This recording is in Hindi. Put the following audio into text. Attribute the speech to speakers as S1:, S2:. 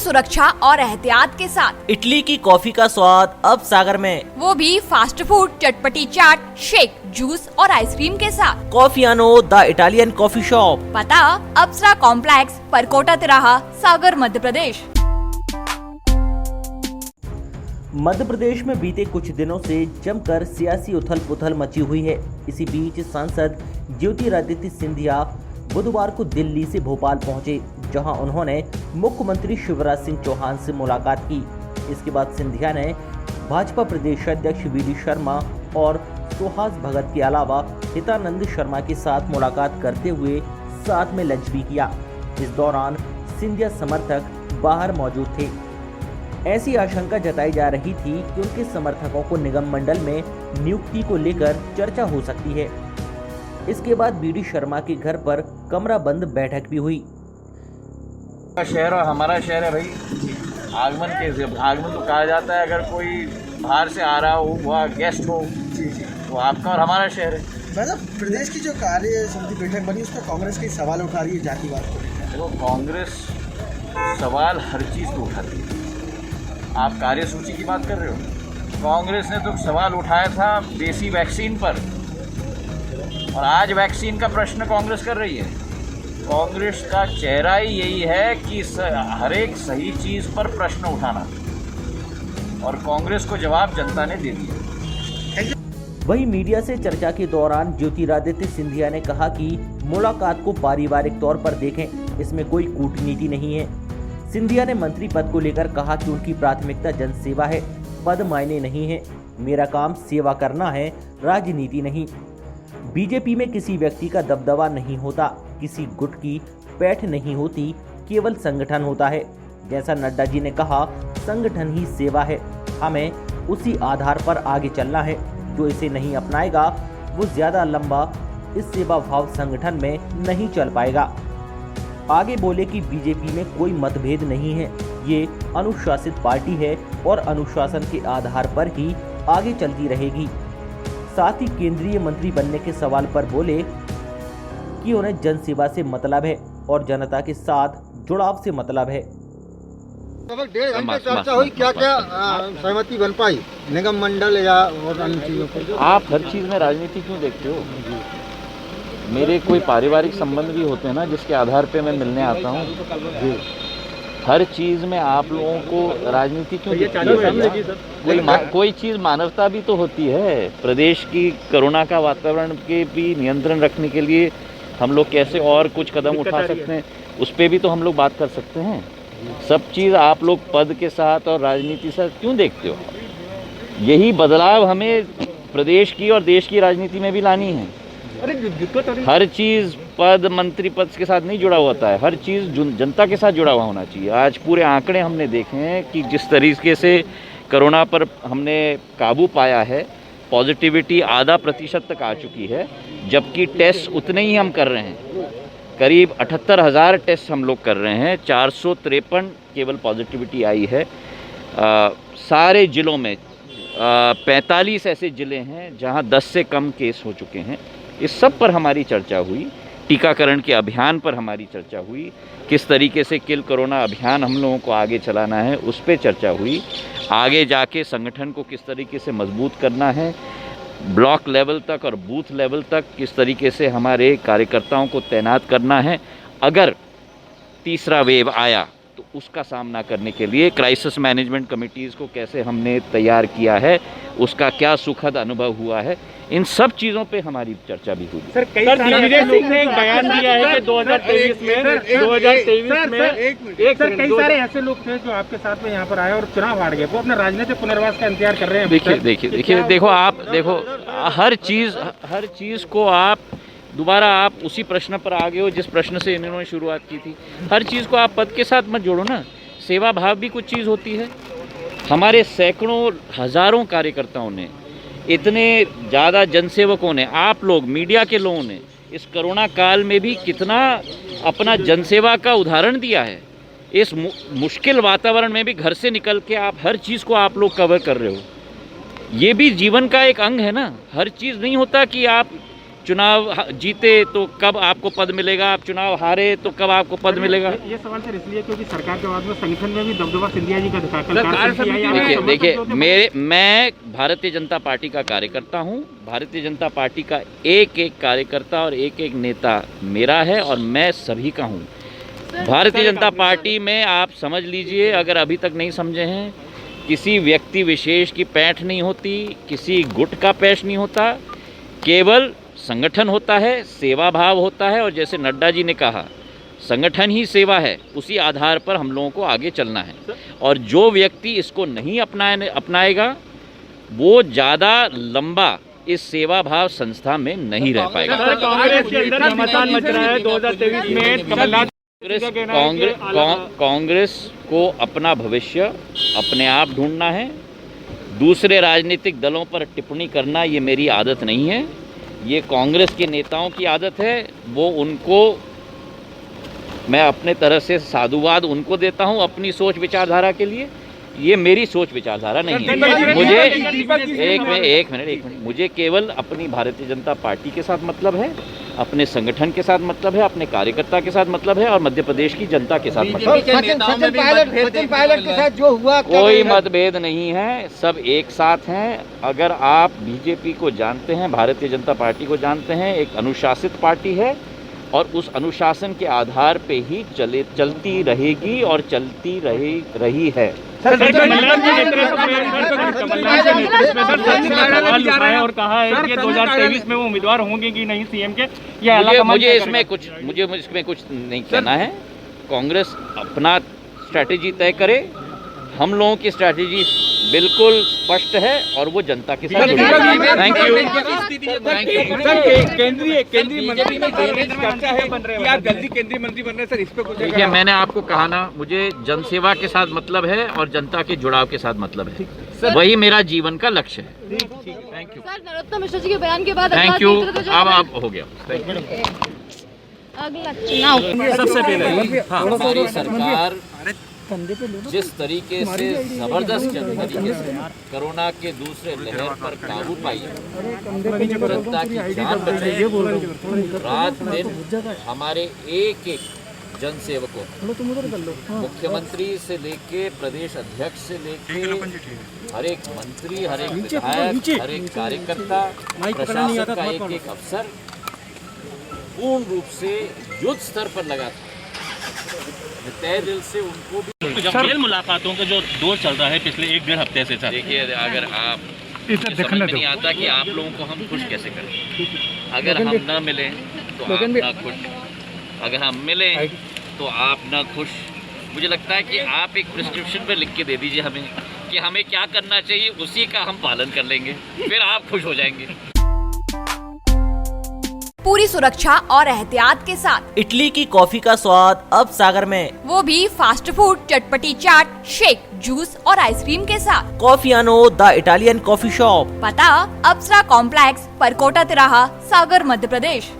S1: सुरक्षा और एहतियात के साथ।
S2: इटली की कॉफी का स्वाद अब सागर में,
S1: वो भी फास्ट फूड, चटपटी चाट, शेक, जूस और आइसक्रीम के साथ।
S2: कॉफियानो द इटालियन कॉफी शॉप,
S1: पता अप्सरा कॉम्प्लेक्स, परकोटा तिराहा, सागर, मध्य प्रदेश।
S2: मध्य प्रदेश में बीते कुछ दिनों से जमकर सियासी उथल पुथल मची हुई है। इसी बीच सांसद ज्योतिरादित्य सिंधिया बुधवार को दिल्ली से भोपाल पहुंचे, जहां उन्होंने मुख्यमंत्री शिवराज सिंह चौहान से मुलाकात की। इसके बाद सिंधिया ने भाजपा प्रदेश अध्यक्ष वी.डी. शर्मा और सुहास भगत के अलावा हितानंद शर्मा के साथ मुलाकात करते हुए साथ में लंच भी किया। इस दौरान सिंधिया समर्थक बाहर मौजूद थे। ऐसी आशंका जताई जा रही थी कि उनके समर्थकों को निगम मंडल में नियुक्ति को लेकर चर्चा हो सकती है। इसके बाद वी.डी. शर्मा के घर पर कमरा बंद बैठक भी हुई।
S3: शहर और हमारा शहर है भाई। आगमन तो कहा जाता है अगर कोई बाहर से आ रहा हो, वह गेस्ट हो, तो आपका और हमारा शहर है।
S4: मतलब प्रदेश की जो कार्य समिति बैठक बनी उसमें कांग्रेस के सवाल उठा रही है जातिवाद को लेकर।
S3: देखो, कांग्रेस सवाल हर चीज़ को उठाती है। आप कार्यसूची की बात कर रहे हो। कांग्रेस ने तो सवाल उठाया था देसी वैक्सीन पर, और आज वैक्सीन का प्रश्न कांग्रेस कर रही है। कांग्रेस का चेहरा ही यही है कि हर एक सही चीज़ पर प्रश्न उठाना, और कांग्रेस को जवाब जनता ने दे दिया।
S2: वहीं मीडिया से चर्चा के दौरान ज्योतिरादित्य सिंधिया ने कहा कि मुलाकात को पारिवारिक तौर पर देखें, इसमें कोई कूटनीति नहीं है। सिंधिया ने मंत्री पद को लेकर कहा कि उनकी प्राथमिकता जनसेवा है, पद मायने नहीं है, मेरा काम सेवा करना है, राजनीति नहीं। बीजेपी में किसी व्यक्ति का दबदबा नहीं होता, किसी गुट की पैठ नहीं होती, केवल संगठन होता है। जैसा नड्डा जी ने कहा, संगठन ही सेवा है, हमें उसी आधार पर आगे चलना है। जो इसे नहीं अपनाएगा वो ज्यादा लंबा इस सेवा भाव संगठन में नहीं चल पाएगा। आगे बोले कि बीजेपी में कोई मतभेद नहीं है, ये अनुशासित पार्टी है और अनुशासन के आधार पर ही आगे चलती रहेगी। साथ ही केंद्रीय मंत्री बनने के सवाल पर बोले कि उन्हें जनसेवा से मतलब है और जनता के साथ जुड़ाव से मतलब है।
S4: लगभग 1.5 घंटे चर्चा हुई, क्या क्या सहमति बन पाई निगम मंडल या और अन्य चीजों पर?
S5: आप हर चीज़ में राजनीति क्यों देखते हो? मेरे कोई पारिवारिक संबंध भी होते हैं ना, जिसके आधार पे मैं मिलने आता हूँ। हर चीज़ में आप लोगों को राजनीति क्यों दिखती है? कोई चीज़ मानवता भी तो होती है। प्रदेश की कोरोना का वातावरण के भी नियंत्रण रखने के लिए हम लोग कैसे और कुछ कदम उठा सकते हैं, उस पर भी तो हम लोग बात कर सकते हैं। सब चीज़ आप लोग पद के साथ और राजनीति से क्यों देखते हो? यही बदलाव हमें प्रदेश की और देश की राजनीति में भी लानी है। हर चीज़ पद, मंत्री पद के साथ नहीं जुड़ा होता है, हर चीज़ जनता के साथ जुड़ा हुआ होना चाहिए। आज पूरे आंकड़े हमने देखे हैं कि जिस तरीके से कोरोना पर हमने काबू पाया है, पॉजिटिविटी आधा % तक आ चुकी है, जबकि टेस्ट उतने ही हम कर रहे हैं। करीब 78,000 टेस्ट हम लोग कर रहे हैं, 453 केवल पॉजिटिविटी आई है। सारे ज़िलों में 45 ऐसे ज़िले हैं जहां 10 से कम केस हो चुके हैं। इस सब पर हमारी चर्चा हुई। टीकाकरण के अभियान पर हमारी चर्चा हुई। किस तरीके से किल कोरोना अभियान हम लोगों को आगे चलाना है, उस पर चर्चा हुई। आगे जाके संगठन को किस तरीके से मजबूत करना है, ब्लॉक लेवल तक और बूथ लेवल तक किस तरीके से हमारे कार्यकर्ताओं को तैनात करना है। अगर तीसरा वेव आया तो उसका सामना करने के लिए क्राइसिस मैनेजमेंट कमिटीज़ को कैसे हमने तैयार किया है, उसका क्या सुखद अनुभव हुआ है, इन सब चीज़ों पे हमारी चर्चा भी हुई।
S6: सर, दिग्विजय सिंह ने एक बयान दिया है कि 2023 में कई सारे ऐसे लोग थे जो आपके साथ में यहाँ पर आए और चुनाव हार गए, वो अपने राजनीतिक पुनर्वास का इंतजार कर रहे हैं।
S5: देखो हर चीज़ को आप दोबारा आप उसी प्रश्न पर आ गए हो जिस प्रश्न से इन्होंने शुरुआत की थी। हर चीज़ को आप पद के साथ मत जोड़ो ना। सेवा भाव भी कुछ चीज़ होती है। हमारे सैकड़ों हज़ारों कार्यकर्ताओं ने, इतने ज़्यादा जनसेवकों ने, आप लोग मीडिया के लोगों ने इस कोरोना काल में भी कितना अपना जनसेवा का उदाहरण दिया है। इस मुश्किल वातावरण में भी घर से निकल के आप हर चीज़ को आप लोग कवर कर रहे हो। ये भी जीवन का एक अंग है ना। हर चीज़ नहीं होता कि आप चुनाव जीते तो कब आपको पद मिलेगा, आप चुनाव हारे तो कब आपको पद मिलेगा।
S6: ये सवाल सर इसलिए क्योंकि सरकार के बाद में संगठन में भी दबदबा सिंधिया जी का दिखा
S5: देखिए मैं भारतीय जनता पार्टी का कार्यकर्ता हूं। भारतीय जनता पार्टी का एक एक कार्यकर्ता और एक एक नेता मेरा है और मैं सभी का हूं। भारतीय जनता पार्टी में आप समझ लीजिए, अगर अभी तक नहीं समझे हैं, किसी व्यक्ति विशेष की पैठ नहीं होती, किसी गुट का पैठ नहीं होता, केवल संगठन होता है, सेवा भाव होता है। और जैसे नड्डा जी ने कहा, संगठन ही सेवा है, उसी आधार पर हम लोगों को आगे चलना है। और जो व्यक्ति इसको नहीं अपनाएगा वो ज़्यादा लंबा इस सेवा भाव संस्था में नहीं रह पाएगा।
S6: कांग्रेस के अंदर घमासान मच रहा है 2023 में। कमलनाथ
S5: कांग्रेस को अपना भविष्य अपने आप ढूंढना है। दूसरे राजनीतिक दलों पर टिप्पणी करना ये मेरी आदत नहीं है, ये कांग्रेस के नेताओं की आदत है। वो उनको मैं अपने तरह से साधुवाद उनको देता हूं अपनी सोच विचारधारा के लिए। ये मेरी सोच विचारधारा नहीं है। मुझे एक मिनट मुझे केवल अपनी भारतीय जनता पार्टी के साथ मतलब है, अपने संगठन के साथ मतलब है, अपने कार्यकर्ता के साथ मतलब है और मध्य प्रदेश की जनता के साथ मतलब है।
S4: सचिन पायलट के साथ जो हुआ
S5: कोई मतभेद नहीं है, सब एक साथ हैं। अगर आप बीजेपी को जानते हैं, भारतीय जनता पार्टी को जानते हैं, एक अनुशासित पार्टी है और उस अनुशासन के आधार पे ही चलती रहेगी और चलती रही है।
S6: और कहा है कि 2023 में वो उम्मीदवार होंगे कि नहीं सीएम के।
S5: मुझे इसमें कुछ नहीं कहना है। कांग्रेस अपना स्ट्रैटेजी तय करे, हम लोगों की स्ट्रैटेजी बिल्कुल स्पष्ट है और वो जनता के साथ। Thank you.
S6: केंद्रीय मंत्री में चर्चा है कि आप जल्दी केंद्रीय मंत्री बन रहे हैं सर, इस पे कुछ?
S5: देखिए, मैंने आपको कहा ना, मुझे जनसेवा के साथ मतलब है और जनता के जुड़ाव के साथ मतलब है। वही मेरा जीवन का लक्ष्य है। Thank you
S7: sir. Narottam Mishra ji के बयान के बाद
S5: थैंक यू। अब आप हो गया।
S7: अगला चुनाव
S5: सबसे पहले हमारी सरकार जिस तरीके से जबरदस्त तरीके से कोरोना के दूसरे लहर पर काबू पाई, जनता की जान बचाई, रात दिन हमारे एक एक जनसेवकों, मुख्यमंत्री से लेके प्रदेश अध्यक्ष से लेके हर एक मंत्री, हर एक विधायक, हर एक कार्यकर्ता, प्रशासन का एक एक अफसर पूर्ण रूप से युद्ध स्तर पर लगा था। तय दिल से उनको भी
S8: खेल मुलाकातों का जो दौर चल रहा है पिछले 1-1.5 हफ्ते से।
S5: देखिए, अगर आप समझ में नहीं आता कि आप लोगों को हम खुश कैसे करें। अगर हम ना मिलें तो आप ना खुश, अगर हम मिलें तो आप ना खुश। मुझे लगता है कि आप एक प्रिस्क्रिप्शन पे लिख के दे दीजिए हमें कि हमें क्या करना चाहिए, उसी का हम पालन कर लेंगे, फिर आप खुश हो जाएंगे।
S1: पूरी सुरक्षा और एहतियात के साथ
S2: इटली की कॉफी का स्वाद अब सागर में,
S1: वो भी फास्ट फूड, चटपटी चाट, शेक, जूस और आइसक्रीम के साथ।
S2: कॉफियानो द इटालियन कॉफी शॉप,
S1: पता अप्सरा कॉम्प्लेक्स, परकोटा तिराहा, सागर, मध्य प्रदेश।